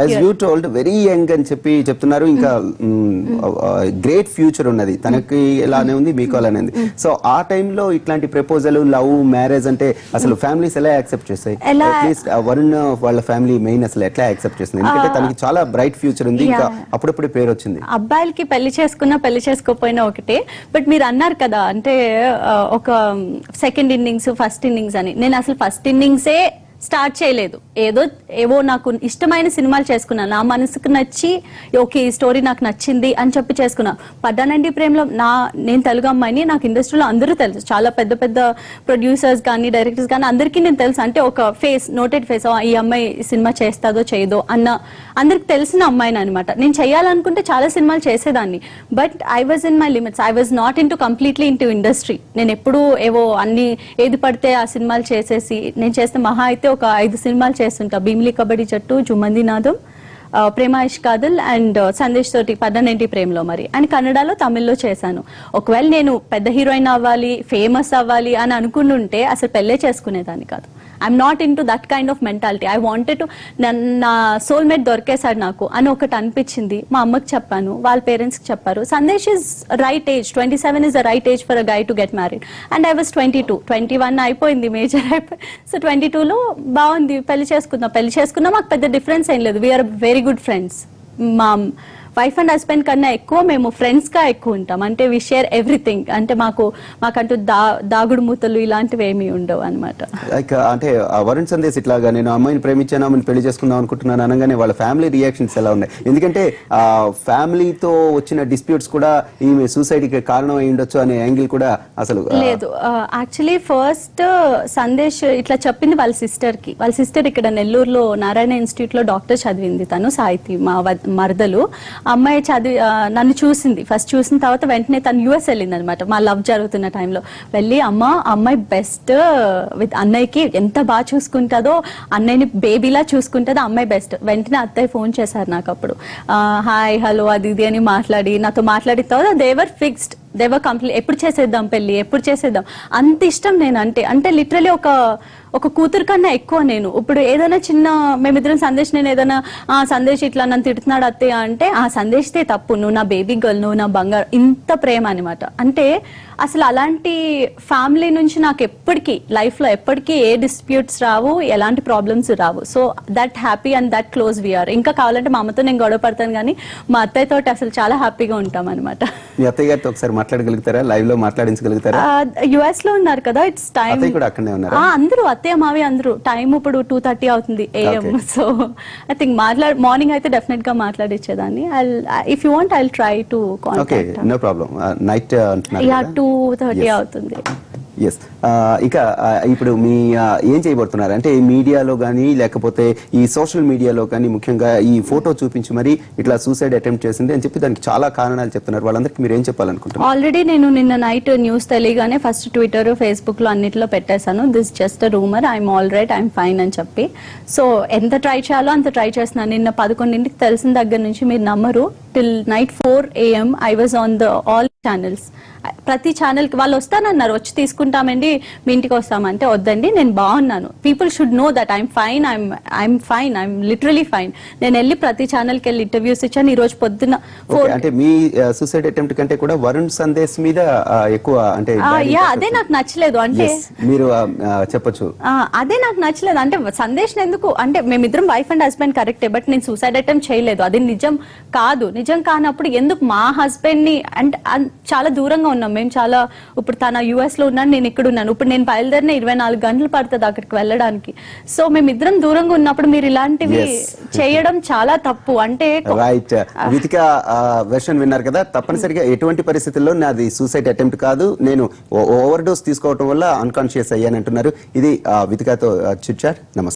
As you told very young అని చెప్తున్నారు. ఇంకా గ్రేట్ ఫ్యూచర్ ఉన్నది, తనకి ఎలానే ఉంది, మీకు అలానే ఉంది. సో ఆ టైంలో ఇట్లాంటి ప్రపోజల్, లవ్, మ్యారేజ్ అంటే అసలు ఫ్యామిలీస్ ఎలా యాక్సెప్ట్ చేస్తాయి? అట్లీస్ట్ వరుణ్ వాళ్ళ ఫ్యామిలీ మెయిన్ అసలు ఎట్లా యాక్సెప్ట్ చేస్తుంది? ఎందుకంటే తనకి చాలా బ్రైట్ ఫ్యూచర్ ఉంది, ఇంకా అప్పుడప్పుడే పేరు వచ్చింది. అబ్బాయిలకి పెళ్లి చేసుకున్నా పెళ్లి చేసుకోకపోయినా ఒకటే. బట్ మీరు అన్నారు కదా, అంటే ఒక సెకండ్ ఇన్నింగ్స్, ఫస్ట్ ఇన్నింగ్స్ అని. నేను అసలు ఫస్ట్ ఇన్నింగ్సే స్టార్ట్ చేయలేదు. ఏవో నాకు ఇష్టమైన సినిమాలు చేసుకున్నాను, నా మనసుకు నచ్చి ఓకే ఈ స్టోరీ నాకు నచ్చింది అని చెప్పి చేసుకున్నా. పడ్డానండి ప్రేమలో నేను తెలుగు అమ్మాయిని, నాకు ఇండస్ట్రీలో అందరూ తెలుసు, చాలా పెద్ద పెద్ద ప్రొడ్యూసర్స్ కానీ డైరెక్టర్స్ కానీ అందరికీ నేను తెలుసు. అంటే ఒక ఫేస్, నోటెడ్ ఫేస్, ఈ అమ్మాయి సినిమా చేస్తాదో చేయదో అన్న అందరికి తెలిసిన అమ్మాయిని అనమాట. నేను చేయాలనుకుంటే చాలా సినిమాలు చేసేదాన్ని, but I was in my limits. I was not in to completely in to industry. నేను ఎప్పుడూ ఏవో అన్ని ఏది పడితే ఆ సినిమాలు చేసేసి, నేను చేస్తే మహా అయితే ఒక 5 సినిమాలు చేస్తుంటా. భీమిలి కబడ్డీ జట్టు, జుమంది నాదం, ప్రేమ ఇష్కాదల్ అండ్ సందేశ్ తోటి పడ్డానంటి ప్రేమలో మరి అని కన్నడలో, తమిళ్లో చేశాను. ఒకవేళ నేను పెద్ద హీరోయిన్ అవ్వాలి, ఫేమస్ అవ్వాలి అని అనుకుంటుంటే అసలు పెళ్ళే చేసుకునేదాన్ని కాదు. I'm not in to that kind of mentality. I wanted to, నా సోల్మేట్ దొరికేశాడు నాకు అని ఒకటి అనిపించింది. మా అమ్మకి చెప్పాను, వాళ్ళ పేరెంట్స్కి చెప్పారు. Sandesh is right age, 27 is the right age for a guy to get married. And I was 22, 21 అయిపోయింది, మేజర్ అయిపోయింది. సో 22లో బాగుంది, పెళ్లి చేసుకున్నా. మాకు పెద్ద డిఫరెన్స్ ఏం లేదు. We are very good friends. మా వైఫ్ అండ్ హస్బెండ్ కన్నా ఎక్కువ మేము ఫ్రెండ్స్ గా ఎక్కువ ఉంటాం. అంటే వి షేర్ ఎవ్రీథింగ్. అంటే మాకంటూ దాగుడు మూతలు ఇలాంటివి ఏమీ ఉండవు అనమాట. అంటే వరుణ్ సందేశ్ ఇట్లాగా నేను అమ్మాయిని ప్రేమించాను, ఆమెను పెళ్లి చేసుకుందాం అనుకుంటున్నాను అనగానే వాళ్ళ ఫ్యామిలీ రియాక్షన్స్ ఎలా ఉన్నాయి? ఎందుకంటే ఫ్యామిలీతో వచ్చిన డిస్ప్యూట్స్ కూడా ఈమె సూసైడ్ కి కారణం అయి ఉండొచ్చు అనే యాంగిల్ కూడా అసలు లేదు. యాక్చువల్లీ ఫస్ట్ సందేశ్ ఇట్లా చెప్పింది వాళ్ళ సిస్టర్ ఇక్కడ నెల్లూరులో నారాయణ ఇన్స్టిట్యూట్ లో డాక్టర్ చదివింది. తను సాహితి, మా మరదలు. అమ్మాయి చదివి నన్ను చూసింది. ఫస్ట్ చూసిన తర్వాత వెంటనే తను యుఎస్ వెళ్ళింది అనమాట. మా లవ్ జరుగుతున్న టైంలో వెళ్ళి, అమ్మాయి బెస్ట్, విత్ అన్నయ్యకి ఎంత బాగా చూసుకుంటుందో, అన్నయ్యని బేబీలా చూసుకుంటుందో, అమ్మాయి బెస్ట్. వెంటనే అత్తయ్య ఫోన్ చేశారు నాకు. అప్పుడు హాయ్ హలో అది ఇది అని మాట్లాడి నాతో మాట్లాడిన తర్వాత దేవర్ ఫిక్స్డ్, దేవర్ కంప్లీట్. ఎప్పుడు చేసేద్దాం పెళ్లి, ఎప్పుడు చేసేద్దాం, అంత ఇష్టం నేను అంటే లిటరలీ ఒక కూతురు కన్నా ఎక్కువ నేను. ఇప్పుడు ఏదైనా చిన్న, మేమిద్దరం సందేశ్, నేను ఏదైనా సందేశ్ ఇట్లా నన్ను తిడుతున్నాడు అత్తయ్య అంటే, సందేశ్తే తప్పు, నువ్వు నా బేబీ గర్ల్, నువ్వు నా బంగారు, ఇంత ప్రేమ అనమాట. అంటే అసలు అలాంటి ఫ్యామిలీ నుంచి నాకు ఎప్పటికీ లైఫ్లో ఎప్పటికీ ఏ డిస్ప్యూట్స్ రావు, ఎలాంటి ప్రాబ్లమ్స్ రావు. So that happy and that close we are. ఇంకా కావాలంటే మా అమ్మతో నేను గొడవ పడతాను, కానీ మా అత్తయ్యతో అసలు చాలా హ్యాపీగా ఉంటాం అనమాట. మీ అత్తయ్య గారితో ఒకసారి మాట్లాడగలుగుతారా, లైవ్ లో మాట్లాడించగలుగుతారా? యుఎస్ లో ఉన్నారు కదా, ఇట్స్ టైం. అందరూ అత్తయ్య మావి అందరూ. టైం ఇప్పుడు 2:30 అవుతుంది AM. So I think morning అయితే డెఫినెట్ గా మాట్లాడిచ్చేదాన్ని. If you want I will try to contact. No problem. Night 2:30 అవుతుంది. ఎస్. ఇక ఇప్పుడు మీ ఏం చేయబోతున్నారు అంటే, మీడియాలో కానీ లేకపోతే ఈ సోషల్ మీడియాలో కానీ ముఖ్యంగా ఈ ఫోటో చూపించి మరి ఇట్లా సూసైడ్ అటెంప్ట్ చేసింది అని చెప్పి దానికి చాలా కారణాలు చెప్తున్నారు. వాళ్ళందరికీ మీరు ఏం చెప్పాలనుకుంటున్నారు? ఆల్రెడీ నేను నిన్న నైట్ న్యూస్ తెలియగానే ఫస్ట్ ట్విట్టర్, ఫేస్బుక్ లో అన్నిట్లో పెట్టేశాను, this just a rumour, I'm all right, I'm fine అని చెప్పి. సో ఎంత ట్రై చేయాలో అంత ట్రై చేస్తున్నాను. నిన్న 11ంటికి తెలిసిన దగ్గర నుంచి మీరు నమ్మరు, till night 4 AM I was on the all channels. ప్రతి ఛానల్ కి వాళ్ళు వస్తానన్నారు, వచ్చి తీసుకుంటామండి, మీ ఇంటికి వస్తామంటే వద్దండి, నేను బాగున్నాను, people should know that I'm fine, I'm literally fine. నేను వెళ్ళి ప్రతి ఛానల్ కి వెళ్ళి ఇంటర్వ్యూస్ ఇచ్చాను. ఈ రోజు పొద్దున్న అంటే మీ సూసైడ్ అటెంప్ట్ కంటే కూడా వరుణ్ సందేశ్ మీద ఎక్కువ అంటే అదే నాకు నచ్చలేదు. అంటే మీరు చెప్పొచ్చు, అదే నాకు నచ్చలేదు. అంటే సందేశ్ ఎందుకు అంటే, మేమిద్దరం వైఫ్ అండ్ హస్బెండ్ కరెక్టే, బట్ నేను సూసైడ్ అటెంప్ట్ చేయలేదు, అది నిజం కాదు. నిజం కానప్పుడు ఎందుకు మా హస్బెండ్ ని, అంటే చాలా దూరంగా ఉన్నాం మేము. చాలా ఇప్పుడు తన యుఎస్ లో ఉన్నాను, నేను ఇక్కడ ఉన్నాను. ఇప్పుడు నేను బయలుదేరిన 24 గంటలు పడుతుంది అక్కడికి వెళ్ళడానికి. సో మేమిద్దరం దూరంగా ఉన్నప్పుడు మీరు ఇలాంటివి చేయడం చాలా తప్పు. అంటే రైట్. వితిక వెర్షన్ విన్నారు కదా, తప్పనిసరిగా ఎటువంటి పరిస్థితుల్లో నాది సూసైడ్ అటెంప్ట్ కాదు, నేను ఓవర్ డోస్ తీసుకోవడం వల్ల అన్కాన్షియస్ అయ్యానంటున్నారు. ఇది వితికతో చిట్ చాట్. నమస్తే.